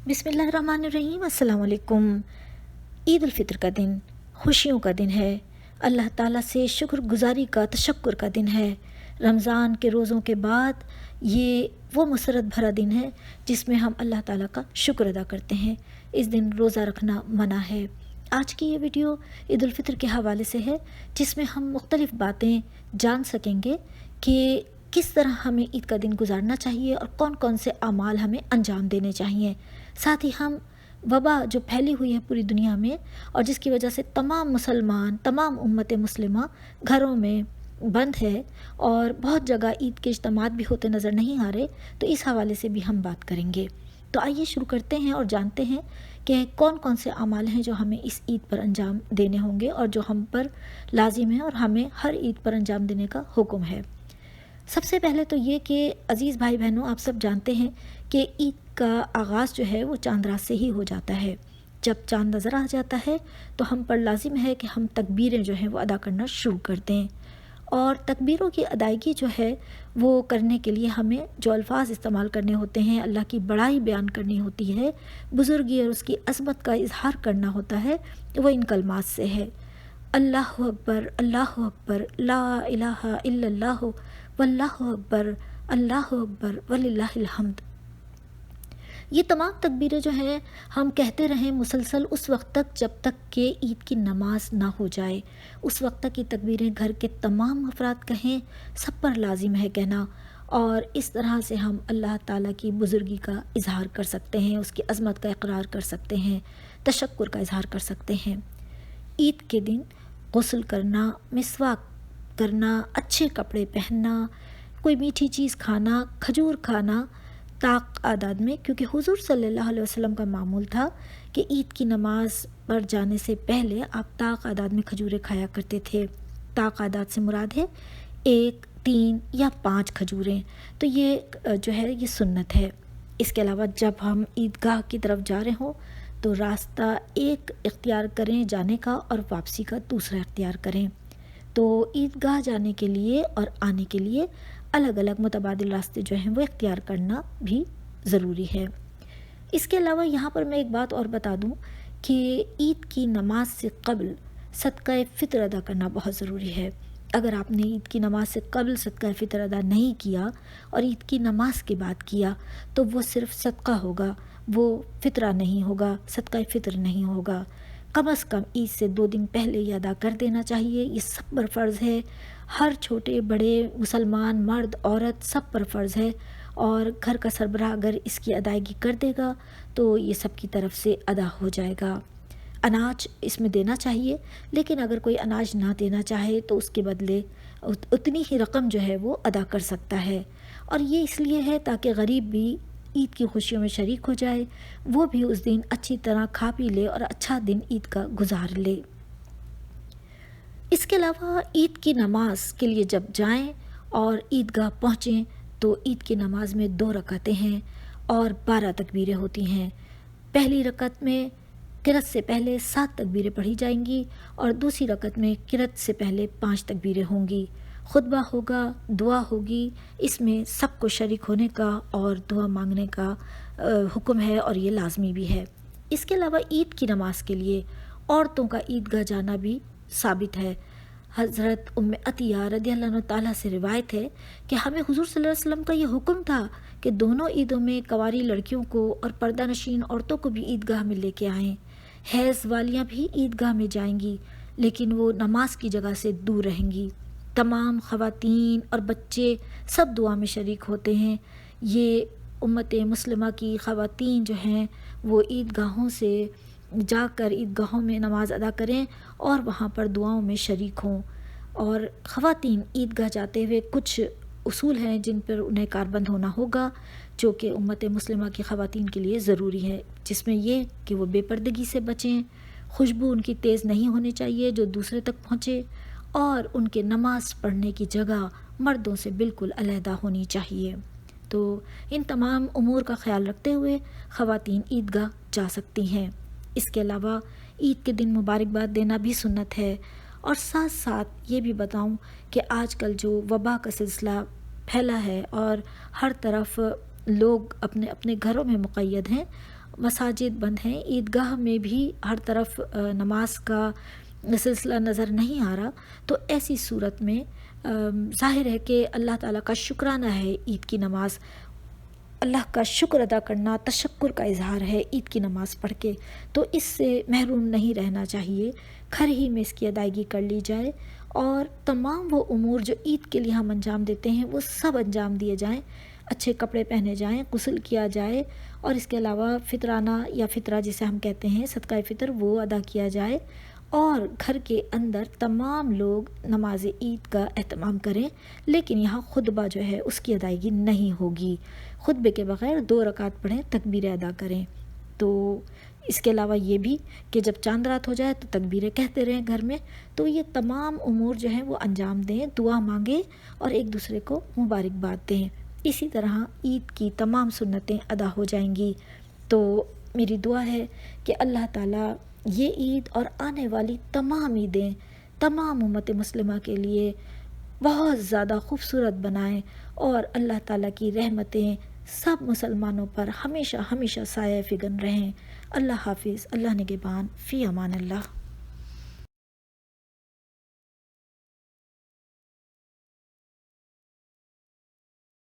बिस्मिल्लाहिर्रहमानिर्रहीम। अस्सलाम वालेकुम। ईद उल फ़ितर का दिन खुशियों का दिन है। अल्लाह ताला से शुक्रगुजारी का, तशक्कुर का दिन है। रमज़ान के रोज़ों के बाद ये वो मसरत भरा दिन है जिसमें हम अल्लाह ताला का शुक्र अदा करते हैं। इस दिन रोज़ा रखना मना है। आज की ये वीडियो ईद उल फ़ितर के हवाले से है, जिसमें हम मुख्तलिफ़ बातें जान सकेंगे कि किस तरह हमें ईद का दिन गुजारना चाहिए और कौन कौन से अमाल हमें अंजाम देने चाहिए। साथ ही हम वबा जो फैली हुई है पूरी दुनिया में और जिसकी वजह से तमाम मुसलमान, तमाम उम्मत मुस्लिमा घरों में बंद है और बहुत जगह ईद के इज्तिमात भी होते नज़र नहीं आ रहे, तो इस हवाले से भी हम बात करेंगे। तो आइए शुरू करते हैं और जानते हैं कि कौन कौन से अमाल हैं जो हमें इस ईद पर अंजाम देने होंगे और जो हम पर लाजिम है और हमें हर ईद पर अंजाम देने का हुक्म है। सबसे पहले तो ये कि अज़ीज़ भाई बहनों, आप सब जानते हैं कि ईद का आगाज़ जो है वो चांद रात से ही हो जाता है। जब चांद नज़र आ जाता है तो हम पर लाजिम है कि हम तकबीरें जो हैं वो अदा करना शुरू कर दें। और तकबीरों की अदायगी जो है वो करने के लिए हमें जो अल्फाज इस्तेमाल करने होते हैं, अल्लाह की बड़ाई बयान करनी होती है, बुज़ुर्गी और उसकी अज़मत का इजहार करना होता है, वो इन कलमात से है। अल्लाहु अकबर, ला इलाहा इल्लल्लाह, वल्लाहु अकबर वलिल्लाहिल हम्द। ये तमाम तकबीरें जो हैं हम कहते रहें मुसलसल उस वक्त तक जब तक कि ईद की नमाज ना हो जाए। उस वक्त तक ये तकबीरें घर के तमाम अफराद कहें, सब पर लाजिम है कहना। और इस तरह से हम अल्लाह ताला की बुज़ुर्गी का इजहार कर सकते हैं, उसकी अज़मत का इकरार कर सकते हैं, तशक्कुर का इजहार कर सकते हैं। ईद के दिन गुस्ल करना, मिसवाक करना, अच्छे कपड़े पहनना, कोई मीठी चीज़ खाना, खजूर खाना ताक आदाद में, क्योंकि हुज़ूर सल्लल्लाहु अलैहि वसल्लम का मामूल था कि ईद की नमाज पर जाने से पहले आप ताक आदाद में खजूरें खाया करते थे। ताक आदाद से मुराद है 1, 3 या 5 खजूरें। तो ये जो है ये सुन्नत है। इसके अलावा जब हम ईदगाह की तरफ जा रहे हों तो रास्ता एक इख्तियार करें जाने का और वापसी का दूसरा इख्तियार करें। तो ईदगाह जाने के लिए और आने के लिए अलग अलग मुतबादिल रास्ते जो हैं वो इख्तियार करना भी ज़रूरी है। इसके अलावा यहाँ पर मैं एक बात और बता दूँ कि ईद की नमाज से क़ब्ल सदका फ़ितर अदा करना बहुत ज़रूरी है। अगर आपने ईद की नमाज से क़ब्ल सदका फ़ितर अदा नहीं किया और ईद की नमाज के बाद किया तो वो सिर्फ़ सदका होगा, वो फ़ितरा नहीं होगा, सदका फ़ितर नहीं होगा। कम अज़ कम ईद से 2 दिन पहले ये अदा कर देना चाहिए। ये सब पर फ़र्ज़ है, हर छोटे बड़े मुसलमान मर्द औरत सब पर फ़र्ज़ है। और घर का सरबराह अगर इसकी अदायगी कर देगा तो ये सब की तरफ से अदा हो जाएगा। अनाज इसमें देना चाहिए, लेकिन अगर कोई अनाज ना देना चाहे तो उसके बदले उतनी ही रकम जो है वो अदा कर सकता है। और ये इसलिए है ताकि गरीब भी ईद की खुशियों में शरीक हो जाए, वो भी उस दिन अच्छी तरह खा पी ले और अच्छा दिन ईद का गुजार ले। इसके अलावा ईद की नमाज के लिए जब जाएं और ईदगाह पहुँचें तो ईद की नमाज में 2 रकातें हैं और 12 तकबीरें होती हैं। पहली रकत में क़िरात से पहले 7 तकबीरें पढ़ी जाएंगी और दूसरी रकत में क़िरात से पहले 5 तकबीरें होंगी। खुतबा होगा, दुआ होगी। इसमें सबको शरीक होने का और दुआ मांगने का हुक्म है और ये लाजमी भी है। इसके अलावा ईद की नमाज के लिए औरतों का ईदगाह जाना भी साबित है। हज़रत उम्मे अतिया रज़ियल्लाहु ताला से रिवायत है कि हमें हुज़ूर सल्लल्लाहु अलैहि वसल्लम का ये हुक्म था कि दोनों ईदों में कवारी लड़कियों को और पर्दा नशीन औरतों को भी ईदगाह में लेके आएँ। हैज़ वालियाँ भी ईदगाह में जाएंगी, लेकिन वो नमाज की जगह से दूर रहेंगी। तमाम ख़वातीन और बच्चे सब दुआ में शरीक होते हैं। ये उम्मत मुस्लिमा की ख़वातीन जो हैं वो ईदगाहों से जाकर ईदगाहों में नमाज अदा करें और वहाँ पर दुआओं में शरीक हों। और ख़वातीन ईदगाह जाते हुए कुछ उसूल हैं जिन पर उन्हें कारबंद होना होगा, जो कि उम्मत मुस्लिमा की ख़वातीन के लिए ज़रूरी है, जिसमें ये कि वो बेपर्दगी से बचें, खुशबू उनकी तेज़ नहीं होनी चाहिए जो दूसरे तक पहुँचे, और उनके नमाज़ पढ़ने की जगह मर्दों से बिल्कुल अलहदा होनी चाहिए। तो इन तमाम उमूर का ख्याल रखते हुए ख़वातीन ईदगाह जा सकती हैं। इसके अलावा ईद के दिन मुबारकबाद देना भी सुन्नत है। और साथ साथ ये भी बताऊं कि आजकल जो वबा का सिलसिला फैला है और हर तरफ लोग अपने अपने घरों में मुक़य्यद हैं, مساجد بند ہیں، عیدگاہ میں بھی ہر طرف نماز کا سلسلہ نظر نہیں آ رہا، تو ایسی صورت میں ظاہر ہے کہ اللہ تعالیٰ کا شکرانہ ہے عید کی نماز، اللہ کا شکر ادا کرنا، تشکر کا اظہار ہے عید کی نماز پڑھ کے، تو اس سے محروم نہیں رہنا چاہیے، گھر ہی میں اس کی ادائیگی کر لی جائے، اور تمام وہ امور جو عید کے لیے ہم انجام دیتے ہیں وہ سب انجام دیے جائیں، اچھے کپڑے پہنے جائیں، غسل کیا جائے، اور اس کے علاوہ فطرانہ یا فطرہ جسے ہم کہتے ہیں صدقہ فطر وہ ادا کیا جائے، اور گھر کے اندر تمام لوگ نماز عید کا اہتمام کریں، لیکن یہاں خطبہ جو ہے اس کی ادائیگی نہیں ہوگی، خطبے کے بغیر 2 رکعت پڑھیں، تکبیریں ادا کریں۔ تو اس کے علاوہ یہ بھی کہ جب چاند رات ہو جائے تو تکبیریں کہتے رہیں گھر میں، تو یہ تمام امور جو ہیں وہ انجام دیں، دعا مانگیں اور ایک دوسرے کو مبارکباد دیں، اسی طرح عید کی تمام سنتیں ادا ہو جائیں گی۔ تو میری دعا ہے کہ اللہ تعالیٰ یہ عید اور آنے والی تمام عیدیں تمام امت مسلمہ کے لیے بہت زیادہ خوبصورت بنائیں، اور اللہ تعالیٰ کی رحمتیں سب مسلمانوں پر ہمیشہ ہمیشہ سایہ فگن رہیں۔ اللہ حافظ، اللہ نگہبان، فی امان اللہ۔